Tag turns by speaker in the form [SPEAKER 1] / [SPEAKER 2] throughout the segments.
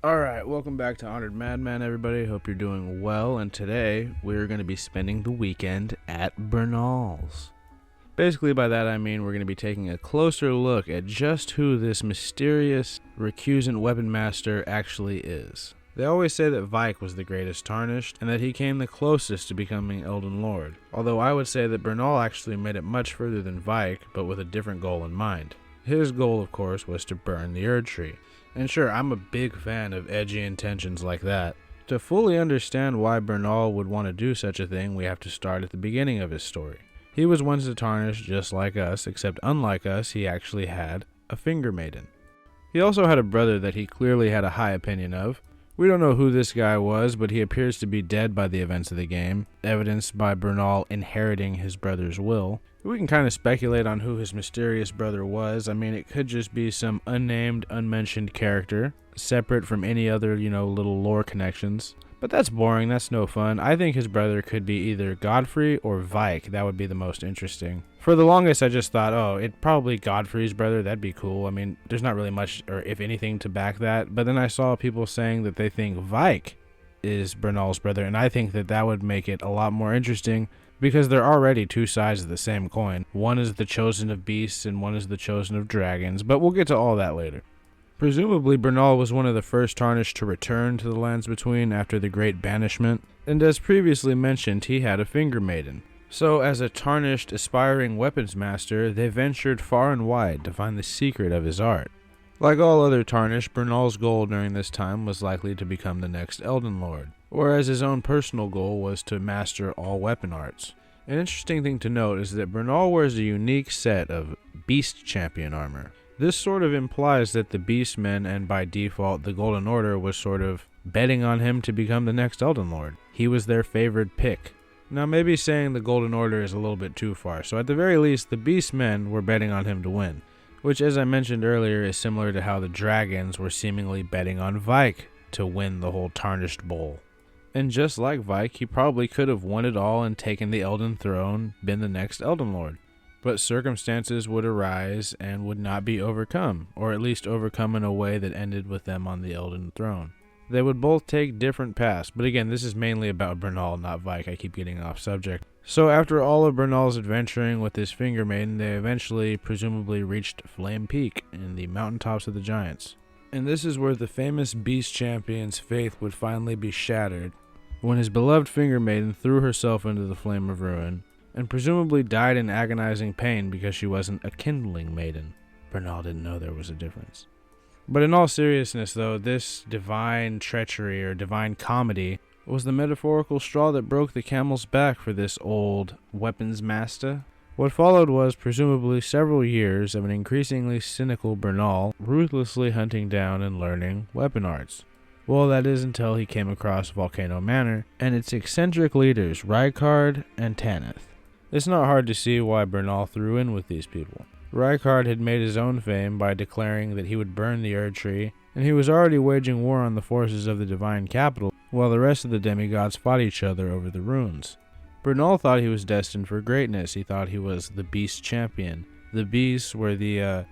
[SPEAKER 1] Alright, welcome back to Honored Madman, everybody. Hope you're doing well, and today we're going to be spending the weekend at Bernal's. Basically, by that I mean we're going to be taking a closer look at just who this mysterious, recusant weapon master actually is. They always say that Vike was the greatest tarnished, and that he came the closest to becoming Elden Lord, although I would say that Bernal actually made it much further than Vike, but with a different goal in mind. His goal, of course, was to burn the erdtree. And sure, I'm a big fan of edgy intentions like that. To fully understand why Bernal would want to do such a thing, we have to start at the beginning of his story. He was once a tarnished just like us, except unlike us, he actually had a finger maiden. He also had a brother that he clearly had a high opinion of. We don't know who this guy was, but he appears to be dead by the events of the game, evidenced by Bernal inheriting his brother's will. We can kind of speculate on who his mysterious brother was. I mean, it could just be some unnamed, unmentioned character, separate from any other, little lore connections. But that's boring, that's no fun. I think his brother could be either Godfrey or Vike. That would be the most interesting. For the longest, I just thought, it'd probably Godfrey's brother. That'd be cool. I mean, there's not really much, or if anything, to back that. But then I saw people saying that they think Vike is Bernal's brother, and I think that that would make it a lot more interesting, because they're already two sides of the same coin. One is the chosen of beasts, and one is the chosen of dragons, but we'll get to all that later. Presumably, Bernal was one of the first tarnished to return to the Lands Between after the Great Banishment, and as previously mentioned, he had a finger maiden. So, as a tarnished, aspiring weapons master, they ventured far and wide to find the secret of his art. Like all other tarnished, Bernal's goal during this time was likely to become the next Elden Lord, whereas his own personal goal was to master all weapon arts. An interesting thing to note is that Bernal wears a unique set of Beast Champion armor. This sort of implies that the Beastmen, and by default the Golden Order, was sort of betting on him to become the next Elden Lord. He was their favored pick. Now maybe saying the Golden Order is a little bit too far, so at the very least the Beastmen were betting on him to win, which, as I mentioned earlier, is similar to how the dragons were seemingly betting on Vike to win the whole Tarnished Bowl. And just like Vike, he probably could have won it all and taken the Elden Throne, been the next Elden Lord. But circumstances would arise and would not be overcome, or at least overcome in a way that ended with them on the Elden Throne. They would both take different paths, but again, this is mainly about Bernal, not Vike. I keep getting off subject. So after all of Bernal's adventuring with his finger maiden, they eventually, presumably, reached Flame Peak in the mountaintops of the Giants. And this is where the famous Beast Champion's faith would finally be shattered, when his beloved finger maiden threw herself into the Flame of Ruin, and presumably died in agonizing pain because she wasn't a kindling maiden. Bernal didn't know there was a difference. But in all seriousness, though, this divine treachery or divine comedy was the metaphorical straw that broke the camel's back for this old weapons master. What followed was presumably several years of an increasingly cynical Bernal ruthlessly hunting down and learning weapon arts. Well, that is until he came across Volcano Manor and its eccentric leaders Rykard and Tanith. It's not hard to see why Bernal threw in with these people. Rykard had made his own fame by declaring that he would burn the erdtree, and he was already waging war on the forces of the divine capital, while the rest of the demigods fought each other over the runes. Bernal thought he was destined for greatness. He thought he was the Beast Champion. The Beasts were it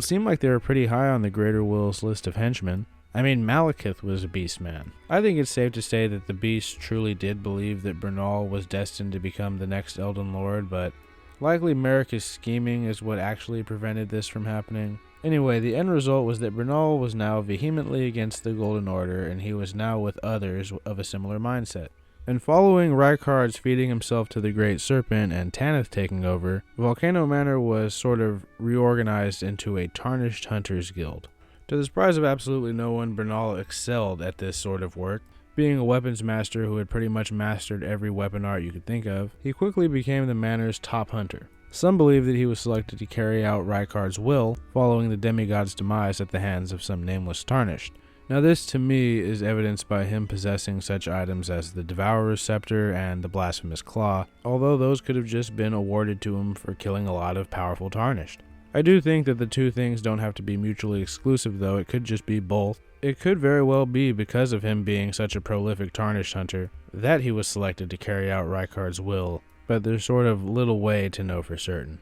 [SPEAKER 1] seemed like they were pretty high on the Greater Will's list of henchmen. I mean, Malekith was a beast man. I think it's safe to say that the Beast truly did believe that Bernal was destined to become the next Elden Lord, but likely Marika's scheming is what actually prevented this from happening. Anyway, the end result was that Bernal was now vehemently against the Golden Order, and he was now with others of a similar mindset. And following Rykard's feeding himself to the Great Serpent and Tanith taking over, Volcano Manor was sort of reorganized into a Tarnished Hunters Guild. To the surprise of absolutely no one, Bernal excelled at this sort of work. Being a weapons master who had pretty much mastered every weapon art you could think of, he quickly became the manor's top hunter. Some believe that he was selected to carry out Rykard's will, following the demigod's demise at the hands of some nameless tarnished. Now this, to me, is evidenced by him possessing such items as the Devourer's Scepter and the Blasphemous Claw, although those could have just been awarded to him for killing a lot of powerful tarnished. I do think that the two things don't have to be mutually exclusive, though. It could just be both. It could very well be because of him being such a prolific tarnished hunter that he was selected to carry out Rykard's will, but there's sort of little way to know for certain.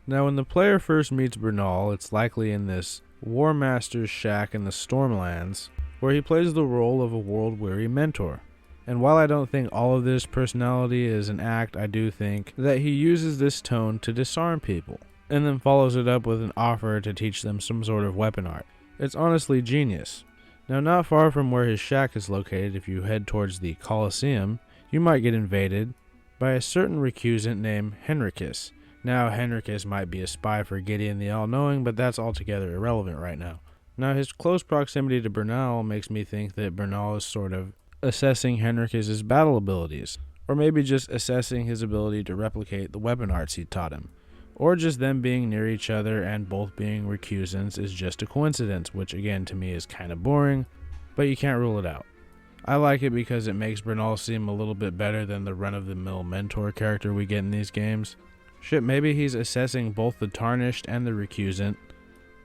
[SPEAKER 1] Now, when the player first meets Bernal, it's likely in this War Master's shack in the Stormlands, where he plays the role of a world-weary mentor. And while I don't think all of this personality is an act, I do think that he uses this tone to disarm people, and then follows it up with an offer to teach them some sort of weapon art. It's honestly genius. Now, not far from where his shack is located, if you head towards the Colosseum, you might get invaded by a certain recusant named Henricus. Now, Henricus might be a spy for Gideon the All-Knowing, but that's altogether irrelevant right now. Now, his close proximity to Bernal makes me think that Bernal is sort of assessing Henricus's battle abilities, or maybe just assessing his ability to replicate the weapon arts he taught him. Or just them being near each other and both being recusants is just a coincidence, which again to me is kind of boring, but you can't rule it out. I like it because it makes Bernal seem a little bit better than the run-of-the-mill mentor character we get in these games. Shit, maybe he's assessing both the tarnished and the recusant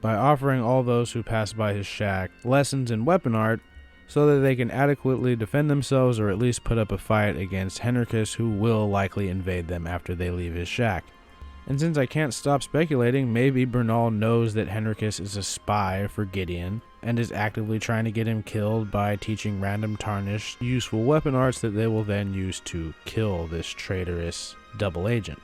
[SPEAKER 1] by offering all those who pass by his shack lessons in weapon art so that they can adequately defend themselves or at least put up a fight against Henricus, who will likely invade them after they leave his shack. And since I can't stop speculating, maybe Bernal knows that Henricus is a spy for Gideon and is actively trying to get him killed by teaching random tarnished useful weapon arts that they will then use to kill this traitorous double agent.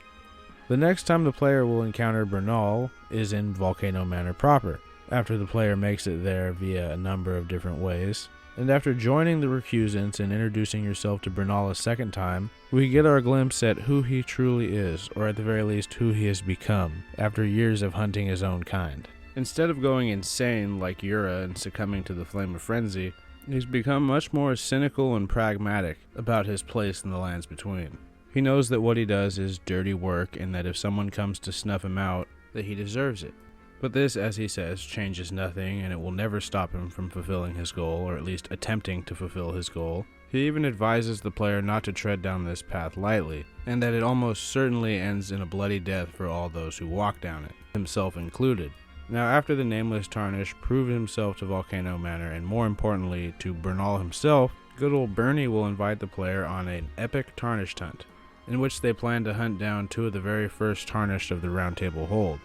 [SPEAKER 1] The next time the player will encounter Bernal is in Volcano Manor proper, after the player makes it there via a number of different ways. And after joining the recusants and introducing yourself to Bernal a second time, we get our glimpse at who he truly is, or at the very least who he has become, after years of hunting his own kind. Instead of going insane like Yura and succumbing to the flame of frenzy, he's become much more cynical and pragmatic about his place in the lands between. He knows that what he does is dirty work, and that if someone comes to snuff him out, that he deserves it. But this, as he says, changes nothing, and it will never stop him from fulfilling his goal, or at least attempting to fulfill his goal. He even advises the player not to tread down this path lightly, and that it almost certainly ends in a bloody death for all those who walk down it, himself included. Now, after the nameless Tarnish proved himself to Volcano Manor, and more importantly to Bernal himself, good old Bernie will invite the player on an epic Tarnished hunt, in which they plan to hunt down two of the very first Tarnished of the Round Table hold.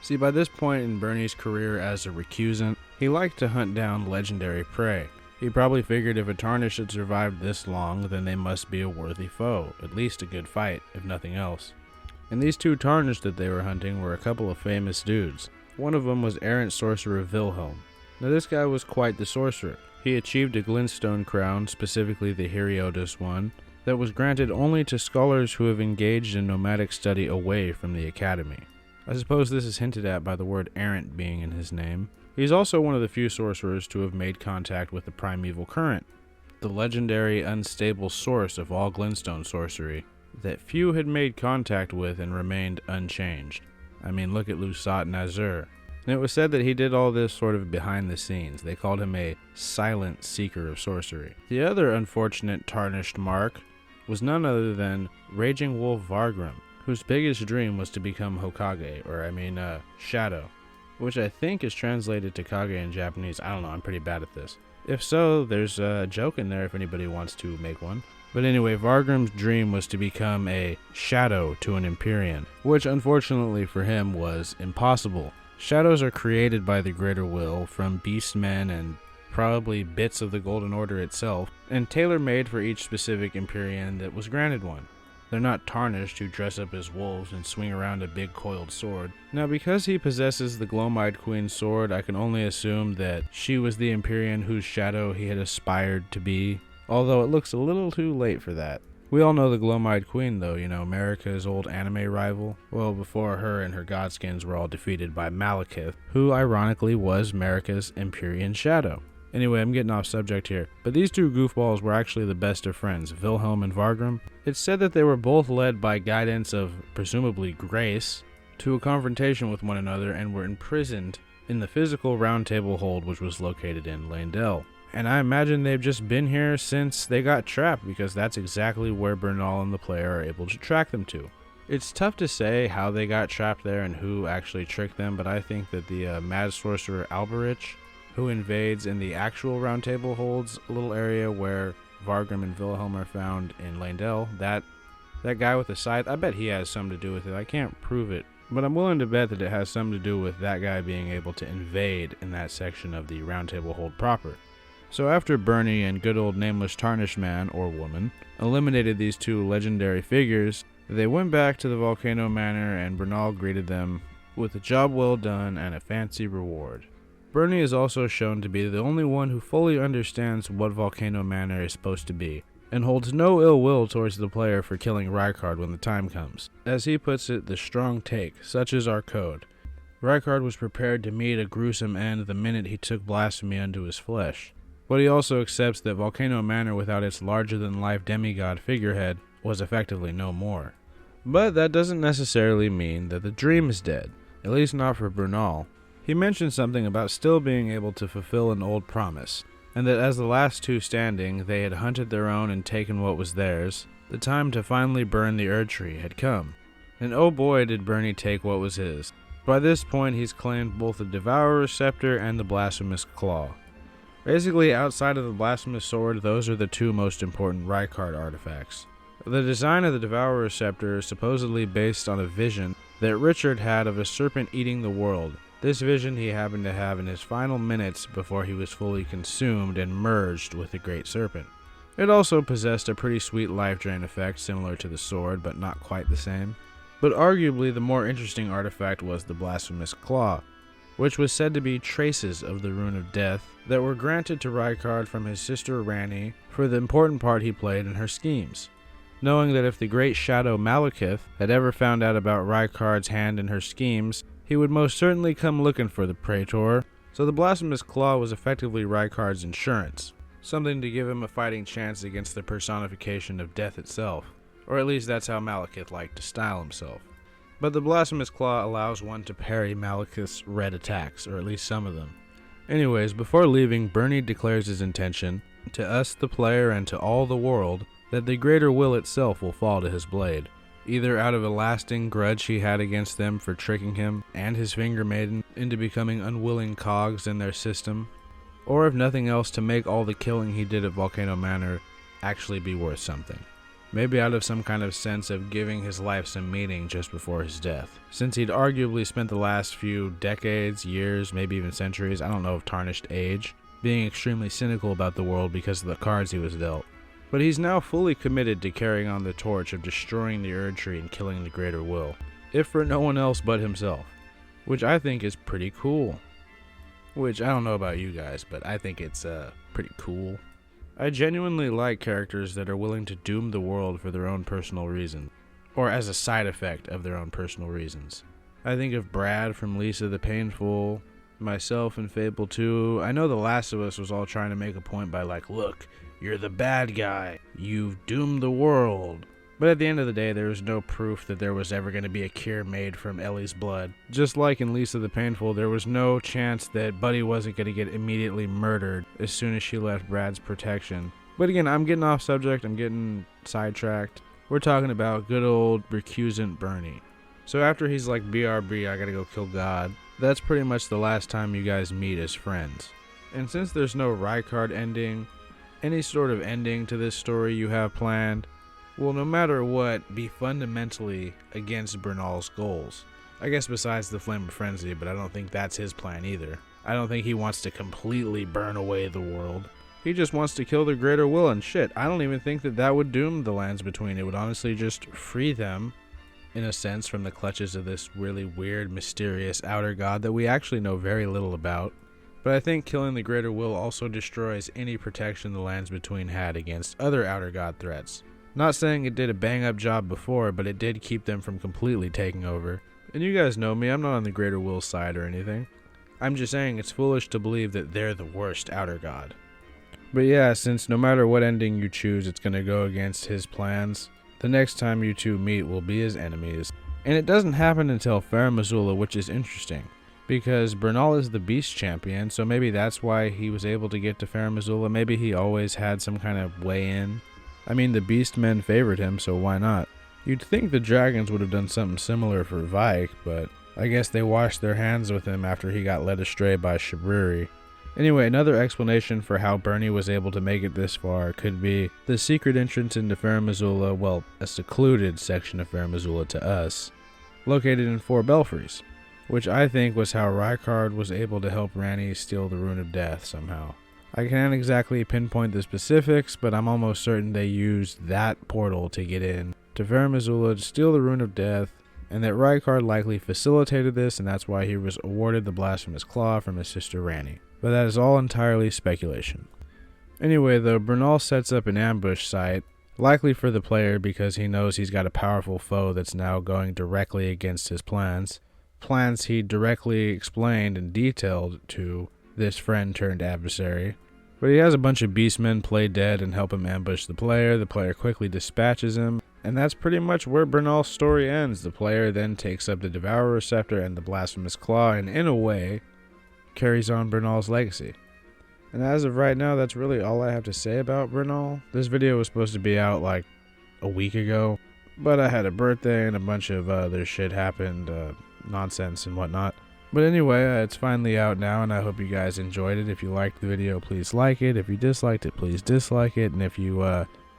[SPEAKER 1] See, by this point in Bernie's career as a recusant, he liked to hunt down legendary prey. He probably figured if a Tarnish had survived this long, then they must be a worthy foe, at least a good fight, if nothing else. And these two Tarnished that they were hunting were a couple of famous dudes. One of them was errant sorcerer Wilhelm. Now this guy was quite the sorcerer. He achieved a glintstone crown, specifically the Heriodas one, that was granted only to scholars who have engaged in nomadic study away from the academy. I suppose this is hinted at by the word errant being in his name. He's also one of the few sorcerers to have made contact with the primeval current, the legendary unstable source of all glintstone sorcery, that few had made contact with and remained unchanged. I mean, look at Lusat and Azur. And it was said that he did all this sort of behind the scenes. They called him a silent seeker of sorcery. The other unfortunate tarnished mark was none other than Raging Wolf Vargrim, whose biggest dream was to become Hokage, Shadow, which I think is translated to Kage in Japanese. I don't know, I'm pretty bad at this. If so, there's a joke in there if anybody wants to make one. But anyway, Vargrim's dream was to become a shadow to an Empyrean, which unfortunately for him was impossible. Shadows are created by the Greater Will from beastmen and probably bits of the Golden Order itself, and tailor-made for each specific Empyrean that was granted one. They're not tarnished who dress up as wolves and swing around a big coiled sword. Now, because he possesses the Glomide Queen's sword, I can only assume that she was the Empyrean whose shadow he had aspired to be, although it looks a little too late for that. We all know the Glomide Queen, though, Marika's old anime rival. Well, before her and her godskins were all defeated by Malekith, who ironically was Marika's Empyrean shadow. Anyway, I'm getting off subject here, but these two goofballs were actually the best of friends, Wilhelm and Vargrim. It's said that they were both led by guidance of, presumably, grace, to a confrontation with one another and were imprisoned in the physical Round Table hold which was located in Leyndell. And I imagine they've just been here since they got trapped, because that's exactly where Bernal and the player are able to track them to. It's tough to say how they got trapped there and who actually tricked them, but I think that the mad sorcerer Alberich, who invades in the actual Round Table holds a little area where Vargrim and Wilhelm are found in Leyndell, that guy with the scythe, I bet he has something to do with it. I can't prove it, but I'm willing to bet that it has something to do with that guy being able to invade in that section of the Round Table hold proper. So after Bernie and good old nameless tarnished man, or woman, eliminated these two legendary figures, they went back to the volcano manor and Bernal greeted them with a job well done and a fancy reward. Bernie is also shown to be the only one who fully understands what Volcano Manor is supposed to be, and holds no ill will towards the player for killing Rykard when the time comes. As he puts it, the strong take, such is our code. Rykard was prepared to meet a gruesome end the minute he took blasphemy unto his flesh, but he also accepts that Volcano Manor without its larger-than-life demigod figurehead was effectively no more. But that doesn't necessarily mean that the dream is dead, at least not for Bernahl. He mentioned something about still being able to fulfill an old promise, and that as the last two standing, they had hunted their own and taken what was theirs. The time to finally burn the erdtree had come. And oh boy did Bernie take what was his. By this point, he's claimed both the Devourer's Scepter and the Blasphemous Claw. Basically, outside of the Blasphemous Sword, those are the two most important Rykard artifacts. The design of the Devourer's Scepter is supposedly based on a vision that Richard had of a serpent eating the world. This vision he happened to have in his final minutes before he was fully consumed and merged with the Great Serpent. It also possessed a pretty sweet life drain effect similar to the sword, but not quite the same. But arguably the more interesting artifact was the Blasphemous Claw, which was said to be traces of the Rune of Death that were granted to Rykard from his sister Ranni for the important part he played in her schemes. Knowing that if the great shadow Malekith had ever found out about Rykard's hand in her schemes, he would most certainly come looking for the Praetor, so the Blasphemous Claw was effectively Rykard's insurance, something to give him a fighting chance against the personification of death itself, or at least that's how Malekith liked to style himself. But the Blasphemous Claw allows one to parry Malekith's red attacks, or at least some of them. Anyways, before leaving, Bernie declares his intention, to us the player and to all the world, that the greater will itself will fall to his blade, either out of a lasting grudge he had against them for tricking him and his finger maiden into becoming unwilling cogs in their system, or if nothing else to make all the killing he did at Volcano Manor actually be worth something. Maybe out of some kind of sense of giving his life some meaning just before his death, since he'd arguably spent the last few decades, years, maybe even centuries, I don't know of tarnished age, being extremely cynical about the world because of the cards he was dealt. But he's now fully committed to carrying on the torch of destroying the erdtree and killing the greater will, if for no one else but himself, which I think is pretty cool. Which, I don't know about you guys, but I think it's pretty cool. I genuinely like characters that are willing to doom the world for their own personal reasons, or as a side effect of their own personal reasons. I think of Brad from Lisa the Painful, myself in Fable 2. I know The Last of Us was all trying to make a point by like, look, you're the bad guy, you've doomed the world. But at the end of the day, there was no proof that there was ever going to be a cure made from Ellie's blood. Just like in Lisa the Painful, there was no chance that Buddy wasn't going to get immediately murdered as soon as she left Brad's protection. But again, I'm getting off subject, I'm getting sidetracked. We're talking about good old recusant Bernie. So after he's like, BRB, I gotta go kill God, that's pretty much the last time you guys meet as friends. And since there's no Rykard ending, any sort of ending to this story you have planned will no matter what be fundamentally against Bernahl's goals. I guess besides the Flame of Frenzy, but I don't think that's his plan either. I don't think he wants to completely burn away the world. He just wants to kill the greater will, and shit, I don't even think that that would doom the lands between. It would honestly just free them, in a sense, from the clutches of this really weird, mysterious outer god that we actually know very little about. But I think killing the greater will also destroys any protection the lands between had against other outer god threats. Not saying it did a bang-up job before, but it did keep them from completely taking over. And you guys know me, I'm not on the greater will side or anything. I'm just saying it's foolish to believe that they're the worst outer god. But yeah, since no matter what ending you choose, it's going to go against his plans, the next time you two meet will be his enemies. And it doesn't happen until Farum Azula, which is interesting, because Bernahl is the beast champion, so maybe that's why he was able to get to Farum Azula. Maybe he always had some kind of way in. I mean, the beast men favored him, so why not? You'd think the dragons would have done something similar for Vike, but I guess they washed their hands with him after he got led astray by Shabriri. Anyway, another explanation for how Bernie was able to make it this far could be the secret entrance into Farum Azula, well, a secluded section of Farum Azula to us, located in 4 belfries, which I think was how Rykard was able to help Ranni steal the Rune of Death somehow. I can't exactly pinpoint the specifics, but I'm almost certain they used that portal to get in to Farum Azula to steal the Rune of Death, and that Rykard likely facilitated this, and that's why he was awarded the Blasphemous Claw from his sister Ranni. But that is all entirely speculation. Anyway though, Bernal sets up an ambush site, likely for the player because he knows he's got a powerful foe that's now going directly against his plans. Plans he directly explained and detailed to this friend turned adversary. But he has a bunch of beastmen play dead and help him ambush the player. The player quickly dispatches him, and that's pretty much where Bernal's story ends. The player then takes up the Devourer Scepter and the Blasphemous Claw, and in a way, carries on Bernal's legacy. And as of right now, that's really all I have to say about Bernal. This video was supposed to be out like a week ago, but I had a birthday and a bunch of other shit happened, nonsense and whatnot. But anyway, it's finally out now, and I hope you guys enjoyed it. If you liked the video, please like it. If you disliked it, please dislike it. And if you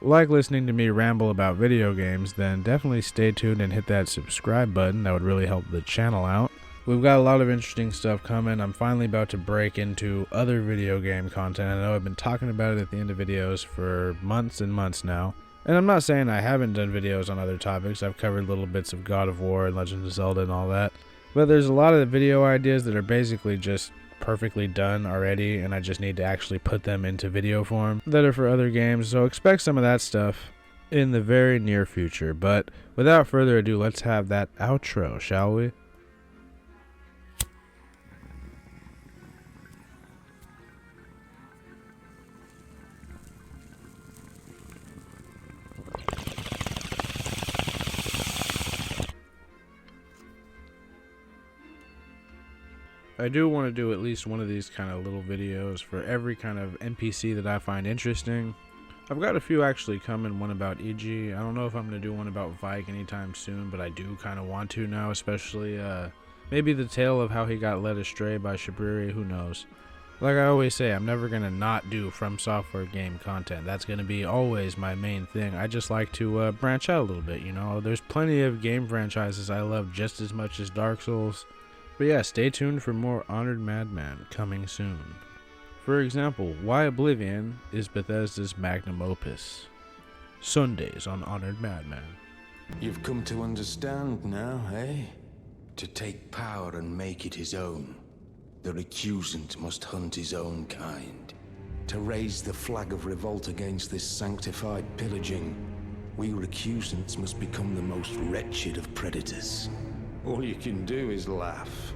[SPEAKER 1] like listening to me ramble about video games, then definitely stay tuned and hit that subscribe button. That would really help the channel out. We've got a lot of interesting stuff coming. I'm finally about to break into other video game content. I know I've been talking about it at the end of videos for months and months now. And I'm not saying I haven't done videos on other topics. I've covered little bits of God of War and Legend of Zelda and all that. But there's a lot of video ideas that are basically just perfectly done already, and I just need to actually put them into video form that are for other games. So expect some of that stuff in the very near future. But without further ado, let's have that outro, shall we? I do want to do at least one of these kind of little videos for every kind of NPC that I find interesting. I've got a few actually coming, one about EG. I don't know if I'm going to do one about Vike anytime soon, but I do kind of want to now, especially maybe the tale of how he got led astray by Shabriri, who knows. Like I always say, I'm never going to not do From Software game content. That's going to be always my main thing. I just like to branch out a little bit, you know. There's plenty of game franchises I love just as much as Dark Souls. But yeah, stay tuned for more Honored Madman coming soon. For example, why Oblivion is Bethesda's magnum opus. Sundays on Honored Madman.
[SPEAKER 2] You've come to understand now, eh? To take power and make it his own. The recusant must hunt his own kind. To raise the flag of revolt against this sanctified pillaging, we recusants must become the most wretched of predators. All you can do is laugh.